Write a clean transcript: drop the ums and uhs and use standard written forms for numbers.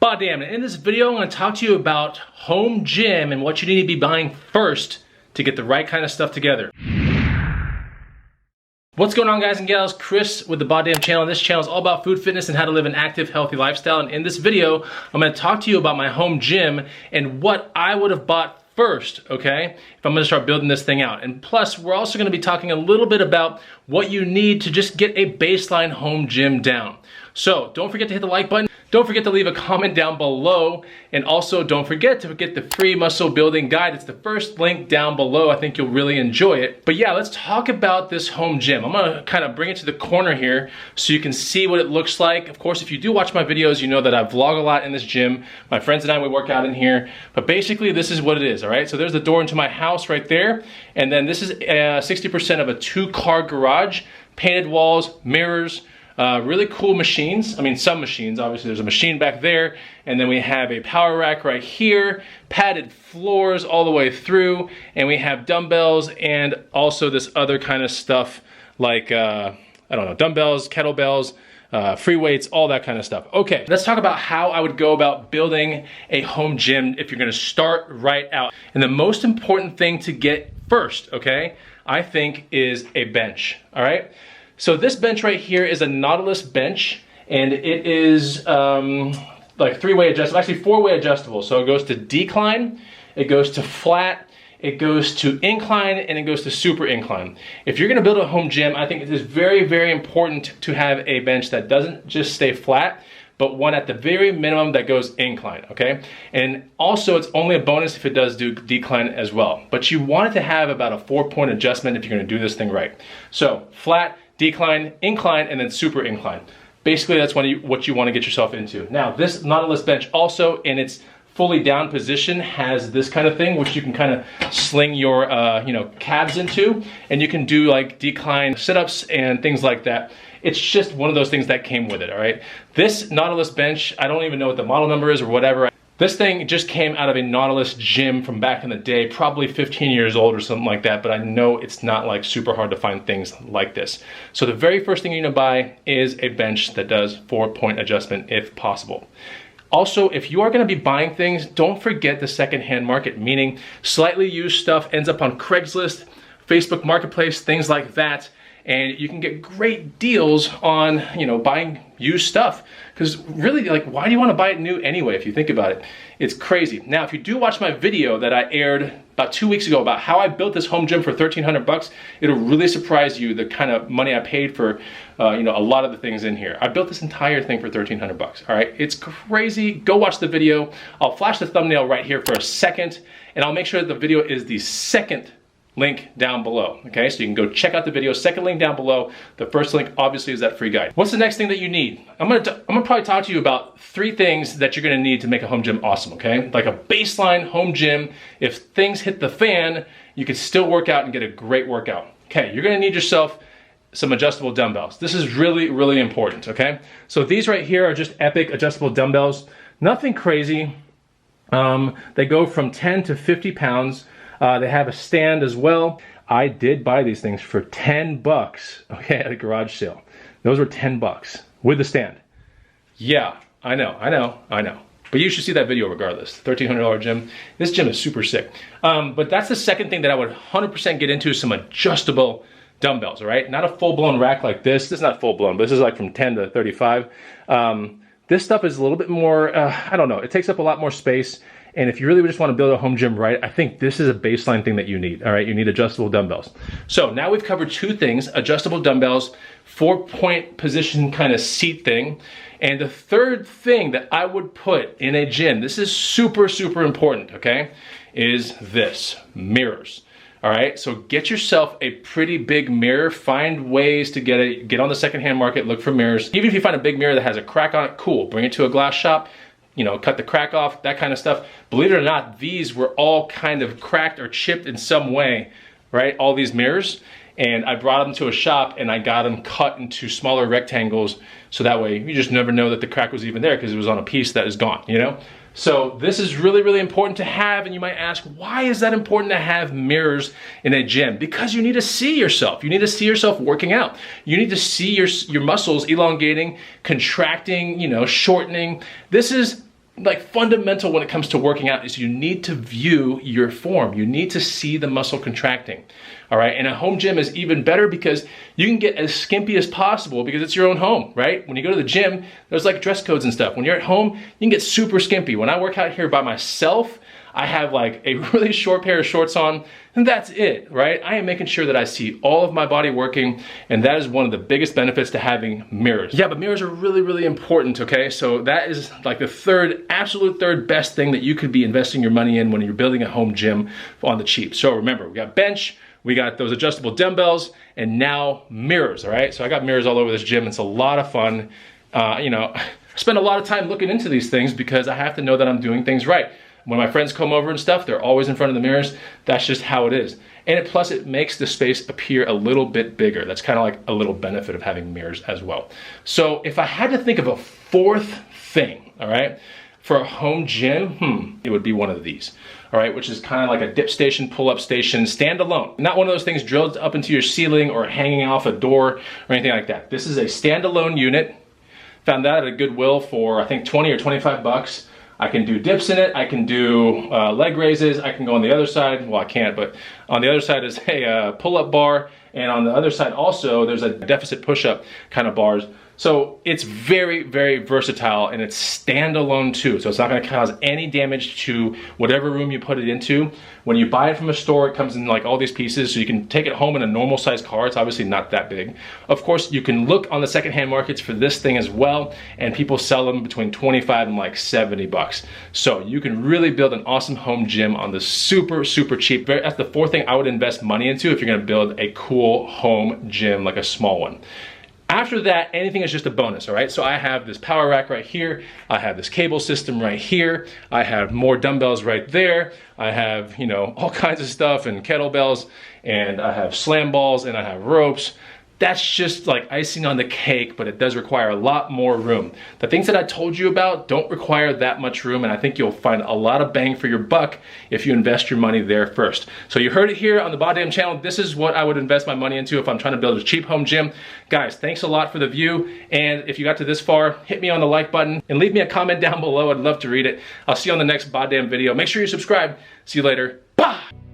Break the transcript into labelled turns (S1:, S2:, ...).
S1: BODDAMN. In this video, I'm going to talk to you about home gym and what you need to be buying first to get the right kind of stuff together. What's going on, guys and gals? Chris with the BODDAMN channel. This channel is all about food, fitness, and how to live an active, healthy lifestyle. And in this video, I'm going to talk to you about my home gym and what I would have bought first, okay, if I'm gonna start building this thing out. And plus, we're also gonna be talking a little bit about what you need to just get a baseline home gym down. So don't forget to hit the like button. Don't forget to leave a comment down below. And also don't forget to get the free muscle building guide. It's the first link down below. I think you'll really enjoy it. But yeah, let's talk about this home gym. I'm gonna kind of bring it to the corner here so you can see what it looks like. Of course, if you do watch my videos, you know that I vlog a lot in this gym. My friends and I, we work out in here. But basically, this is what it is, all right? So there's the door into my house right there. And then this is 60% of a 2-car garage, painted walls, mirrors, really cool machines. I mean, some machines, obviously there's a machine back there, and then we have a power rack right here, padded floors all the way through, and we have dumbbells and also this other kind of stuff like, I don't know, dumbbells, kettlebells, free weights, all that kind of stuff. Okay, let's talk about how I would go about building a home gym if you're gonna start right out. And the most important thing to get first, okay, I think is a bench, all right? So this bench right here is a Nautilus bench, and it is like 3-way adjustable, actually 4-way adjustable. So it goes to decline, it goes to flat, it goes to incline, and it goes to super incline. If you're gonna build a home gym, I think it is very, very important to have a bench that doesn't just stay flat, but one at the very minimum that goes incline, okay? And also, it's only a bonus if it does do decline as well. But you want it to have about a 4-point adjustment if you're gonna do this thing right. So flat, decline, incline, and then super incline. Basically, that's what you want to get yourself into. Now, this Nautilus bench also, in its fully down position, has this kind of thing, which you can kind of sling your calves into, and you can do like decline sit-ups and things like that. It's just one of those things that came with it, all right? This Nautilus bench, I don't even know what the model number is or whatever. This thing just came out of a Nautilus gym from back in the day, probably 15 years old or something like that, but I know it's not like super hard to find things like this. So the very first thing you're gonna buy is a bench that does 4-point adjustment if possible. Also, if you are gonna be buying things, don't forget the secondhand market, meaning slightly used stuff ends up on Craigslist, Facebook Marketplace, things like that. And you can get great deals on, buying used stuff. Because really, like, why do you want to buy it new anyway, if you think about it? It's crazy. Now, if you do watch my video that I aired about 2 weeks ago about how I built this home gym for 1,300 bucks, it'll really surprise you the kind of money I paid for, a lot of the things in here. I built this entire thing for 1,300 bucks, all right? It's crazy. Go watch the video. I'll flash the thumbnail right here for a second, and I'll make sure that the video is the second link down below, okay? So you can go check out the video, second link down below. The first link obviously is that free guide. What's the next thing that you need? I'm gonna probably talk to you about 3 things that you're gonna need to make a home gym awesome, okay? Like a baseline home gym, if things hit the fan, you can still work out and get a great workout. Okay, you're gonna need yourself some adjustable dumbbells. This is really, really important, okay? So these right here are just epic adjustable dumbbells. Nothing crazy. They go from 10 to 50 pounds. They have a stand as well. I did buy these things for 10 bucks, okay, at a garage sale. Those were 10 bucks with the stand. Yeah, I know. But you should see that video regardless. $1,300 gym. This gym is super sick. But that's the second thing that I would 100% get into, some adjustable dumbbells, all right? Not a full-blown rack like this. This is not full-blown, but this is like from 10 to 35. This stuff is a little bit more, I don't know, it takes up a lot more space. And if you really just want to build a home gym right, I think this is a baseline thing that you need, all right? You need adjustable dumbbells. So now we've covered 2 things, adjustable dumbbells, 4-point position kind of seat thing. And the third thing that I would put in a gym, this is super, super important, okay, is this, mirrors. All right, so get yourself a pretty big mirror. Find ways to get on the secondhand market, look for mirrors. Even if you find a big mirror that has a crack on it, cool, bring it to a glass shop. Cut the crack off, that kind of stuff. Believe it or not, these were all kind of cracked or chipped in some way, right? All these mirrors. And I brought them to a shop and I got them cut into smaller rectangles. So that way you just never know that the crack was even there because it was on a piece that is gone, So this is really, really important to have, and you might ask, why is that important to have mirrors in a gym? Because you need to see yourself. You need to see yourself working out. You need to see your muscles elongating, contracting, shortening. This is like fundamental when it comes to working out is you need to view your form. You need to see the muscle contracting. All right, and a home gym is even better because you can get as skimpy as possible because it's your own home, right? When you go to the gym, there's like dress codes and stuff. When you're at home, you can get super skimpy. When I work out here by myself, I have like a really short pair of shorts on, and that's it, right? I am making sure that I see all of my body working, and that is one of the biggest benefits to having mirrors. Yeah, but mirrors are really, really important, okay? So that is like the absolute third best thing that you could be investing your money in when you're building a home gym on the cheap. So remember, we got bench, we got those adjustable dumbbells, and now mirrors, all right? So I got mirrors all over this gym. It's a lot of fun. You know, I spend a lot of time looking into these things because I have to know that I'm doing things right. When my friends come over and stuff, they're always in front of the mirrors. That's just how it is. And plus it makes the space appear a little bit bigger. That's kind of like a little benefit of having mirrors as well. So if I had to think of a fourth thing, all right, for a home gym, it would be one of these, all right, which is kind of like a dip station, pull-up station, standalone. Not one of those things drilled up into your ceiling or hanging off a door or anything like that. This is a standalone unit. Found that at a Goodwill for I think 20 or 25 bucks. I can do dips in it, I can do leg raises, I can go on the other side, well I can't, but on the other side is a pull-up bar, and on the other side also there's a deficit push-up kind of bars. So it's very, very versatile, and it's standalone too. So it's not gonna cause any damage to whatever room you put it into. When you buy it from a store, it comes in like all these pieces, so you can take it home in a normal sized car. It's obviously not that big. Of course, you can look on the secondhand markets for this thing as well, and people sell them between 25 and like 70 bucks. So you can really build an awesome home gym on the super, super cheap. That's the fourth thing I would invest money into if you're gonna build a cool home gym, like a small one. After that, anything is just a bonus, all right? So I have this power rack right here. I have this cable system right here. I have more dumbbells right there. I have, you know, all kinds of stuff and kettlebells, and I have slam balls, and I have ropes. That's just like icing on the cake, but it does require a lot more room. The things that I told you about don't require that much room, and I think you'll find a lot of bang for your buck if you invest your money there first. So you heard it here on the BODDAMN channel. This is what I would invest my money into if I'm trying to build a cheap home gym. Guys, thanks a lot for the view, and if you got to this far, hit me on the like button and leave me a comment down below. I'd love to read it. I'll see you on the next BODDAMN video. Make sure you subscribe. See you later. Bye!